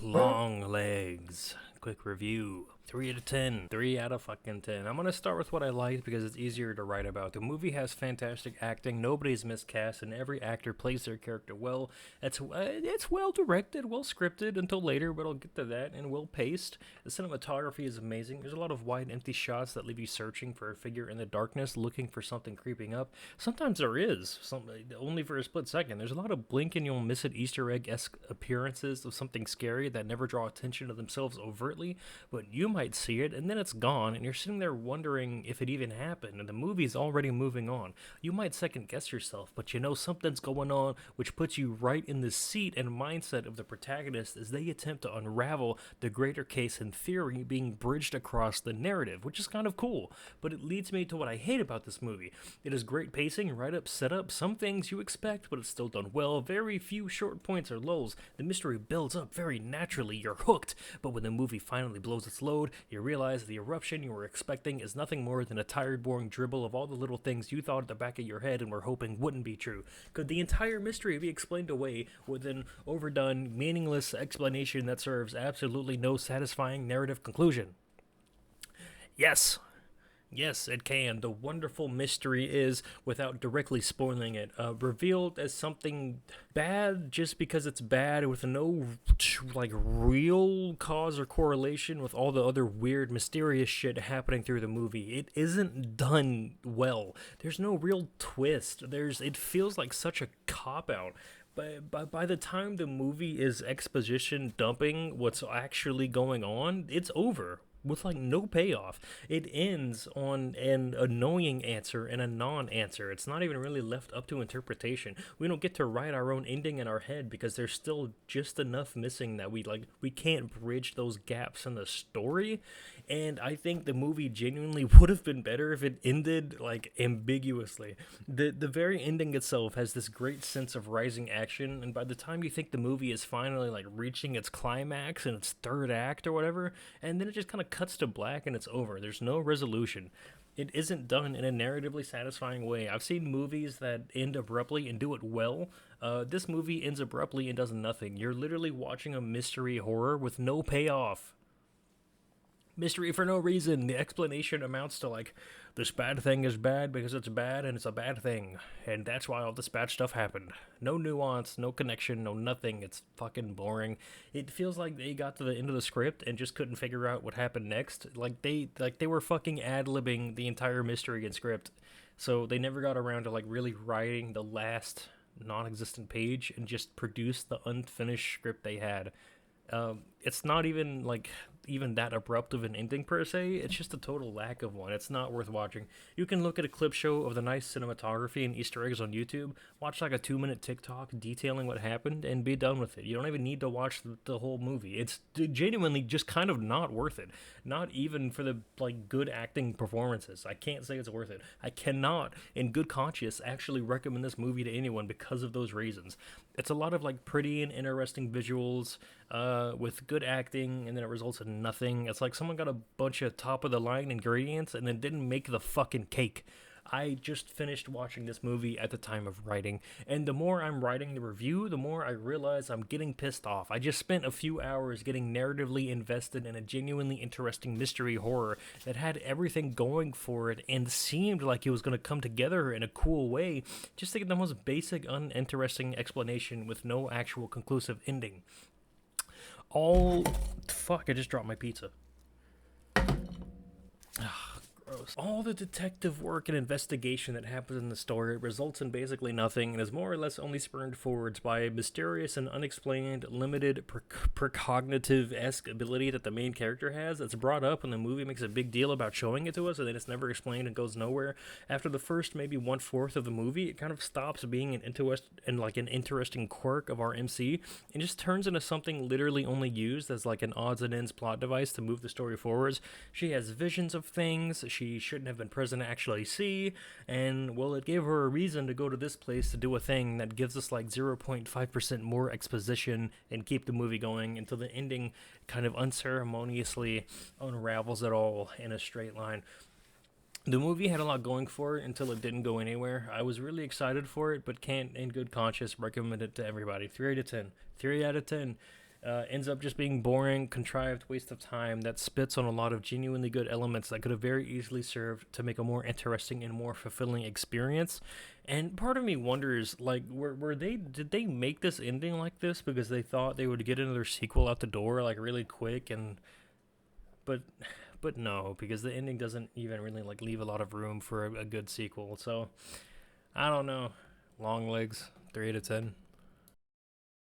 Longlegs. Quick review. 3 out of 10. 3 out of fucking 10. I'm gonna start with what I liked because it's easier to write about. The movie has fantastic acting. Nobody's miscast, and every actor plays their character well. It's well directed, well scripted until later, but I'll get to that. And well paced. The cinematography is amazing. There's a lot of wide, empty shots that leave you searching for a figure in the darkness, looking for something creeping up. Sometimes there is, only for a split second. There's a lot of blink and you'll miss it Easter egg-esque appearances of something scary that never draw attention to themselves overtly, but you might see it and then it's gone and you're sitting there wondering if it even happened and the movie's already moving on. You might second guess yourself, but you know something's going on, which puts you right in the seat and mindset of the protagonist as they attempt to unravel the greater case in theory being bridged across the narrative, which is kind of cool. But it leads me to what I hate about this movie. It is great pacing, write-up, setup, some things you expect, but it's still done well. Very few short points or lulls. The mystery builds up very naturally. You're hooked, but when the movie finally blows its load, you realize the eruption you were expecting is nothing more than a tired, boring dribble of all the little things you thought at the back of your head and were hoping wouldn't be true. Could the entire mystery be explained away with an overdone, meaningless explanation that serves absolutely no satisfying narrative conclusion? Yes. Yes, it can. The wonderful mystery is, without directly spoiling it, revealed as something bad just because it's bad with no, real cause or correlation with all the other weird, mysterious shit happening through the movie. It isn't done well. There's no real twist. It feels like such a cop-out. But by the time the movie is exposition dumping what's actually going on, it's over with no payoff. It ends on an annoying answer and a non-answer. It's not even really left up to interpretation. We don't get to write our own ending in our head because there's still just enough missing that we can't bridge those gaps in the story. And I think the movie genuinely would have been better if it ended ambiguously. The very ending itself has this great sense of rising action, and by the time you think the movie is finally reaching its climax in its third act or whatever, and then it just kind of cuts to black and it's over. There's no resolution. It isn't done in a narratively satisfying way. I've seen movies that end abruptly and do it well. This movie ends abruptly and does nothing. You're literally watching a mystery horror with no payoff. Mystery for no reason. The explanation amounts to this bad thing is bad because it's bad and it's a bad thing, and that's why all this bad stuff happened. No nuance, no connection, no nothing. It's fucking boring. It feels like they got to the end of the script and just couldn't figure out what happened next. They were fucking ad-libbing the entire mystery and script, so they never got around to really writing the last non-existent page and just produced the unfinished script they had. It's not even that abrupt of an ending per se. It's just a total lack of one. It's not worth watching. You can look at a clip show of the nice cinematography and Easter eggs on YouTube, watch a 2-minute TikTok detailing what happened, and be done with it. You don't even need to watch the whole movie. It's genuinely just kind of not worth it. Not even for the good acting performances. I can't say it's worth it. I cannot, in good conscience, actually recommend this movie to anyone because of those reasons. It's a lot of pretty and interesting visuals with good acting, and then it results in nothing. It's like someone got a bunch of top-of-the-line ingredients and then didn't make the fucking cake. I just finished watching this movie at the time of writing, and the more I'm writing the review, the more I realize I'm getting pissed off. I just spent a few hours getting narratively invested in a genuinely interesting mystery horror that had everything going for it and seemed like it was going to come together in a cool way, just to get the most basic, uninteresting explanation with no actual conclusive ending. Fuck, I just dropped my pizza. Gross. All the detective work and investigation that happens in the story results in basically nothing and is more or less only spurned forwards by a mysterious and unexplained, limited, precognitive-esque ability that the main character has that's brought up and the movie makes a big deal about showing it to us, and then it's never explained and goes nowhere. After the first maybe 1/4 of the movie, it kind of stops being an interesting quirk of our MC and just turns into something literally only used as an odds and ends plot device to move the story forwards. She has visions of things she shouldn't have been present to actually see, and it gave her a reason to go to this place to do a thing that gives us 0.5% more exposition and keep the movie going until the ending kind of unceremoniously unravels it all in a straight line. The movie had a lot going for it until it didn't go anywhere. I was really excited for it, but can't in good conscience recommend it to everybody. 3 out of 10. 3 out of 10. ends up just being boring, contrived waste of time that spits on a lot of genuinely good elements that could have very easily served to make a more interesting and more fulfilling experience. And part of me wonders, like, did they make this ending like this because they thought they would get another sequel out the door like really quick? And but but no, because the ending doesn't even really like leave a lot of room for a good sequel. So I don't know. Long legs, 3 out of 10.